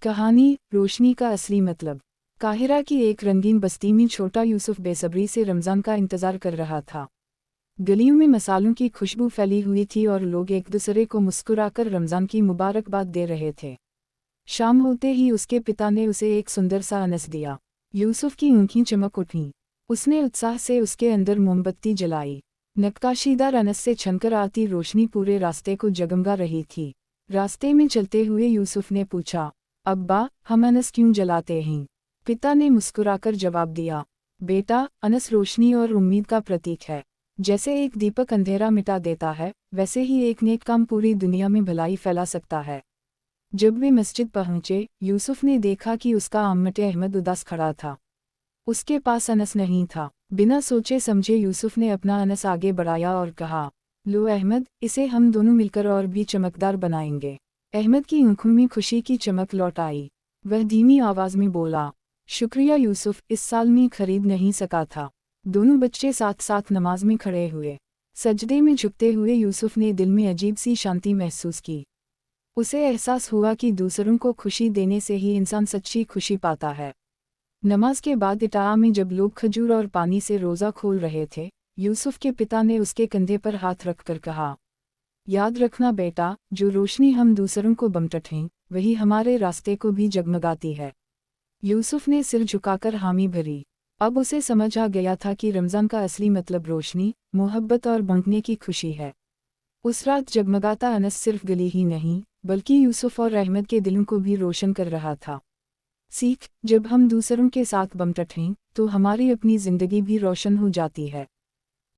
कहानी रोशनी का असली मतलब। काहिरा की एक रंगीन बस्ती में छोटा यूसुफ बेसब्री से रमज़ान का इंतज़ार कर रहा था। गलियों में मसालों की खुशबू फैली हुई थी और लोग एक दूसरे को मुस्कुराकर रमज़ान की मुबारकबाद दे रहे थे। शाम होते ही उसके पिता ने उसे एक सुंदर सा अनस दिया। यूसुफ की आँखें चमक उठीं। उसने उत्साह से उसके अंदर मोमबत्ती जलाई। नक्काशीदार अनस से छनकर आती रोशनी पूरे रास्ते को जगमगा रही थी। रास्ते में चलते हुए यूसुफ ने पूछा, अब्बा, हम अनस क्यों जलाते हैं? पिता ने मुस्कुराकर जवाब दिया, बेटा, अनस रोशनी और उम्मीद का प्रतीक है। जैसे एक दीपक अंधेरा मिटा देता है, वैसे ही एक नेक काम पूरी दुनिया में भलाई फैला सकता है। जब वे मस्जिद पहुंचे, यूसुफ ने देखा कि उसका अम्मट अहमद उदास खड़ा था। उसके पास अनस नहीं था। बिना सोचे समझे यूसुफ ने अपना अनस आगे बढ़ाया और कहा, लो अहमद, इसे हम दोनों मिलकर और भी चमकदार बनाएंगे। अहमद की आंखों में खुशी की चमक लौट आई। वह धीमी आवाज में बोला, शुक्रिया यूसुफ, इस साल मैं खरीद नहीं सका था। दोनों बच्चे साथ साथ नमाज में खड़े हुए। सजदे में झुकते हुए यूसुफ ने दिल में अजीब सी शांति महसूस की। उसे एहसास हुआ कि दूसरों को खुशी देने से ही इंसान सच्ची खुशी पाता है। नमाज के बाद इताआ में जब लोग खजूर और पानी से रोज़ा खोल रहे थे, यूसुफ के पिता ने उसके कंधे पर हाथ रखकर कहा, याद रखना बेटा, जो रोशनी हम दूसरों को बमटटें, वही हमारे रास्ते को भी जगमगाती है। यूसुफ ने सिर झुकाकर हामी भरी। अब उसे समझ आ गया था कि रमज़ान का असली मतलब रोशनी, मोहब्बत और बांटने की खुशी है। उस रात जगमगाता अनस सिर्फ गली ही नहीं, बल्कि यूसुफ और अहमद के दिलों को भी रोशन कर रहा था। सीख, जब हम दूसरों के साथ बमटटें, तो हमारी अपनी ज़िंदगी भी रोशन हो जाती है।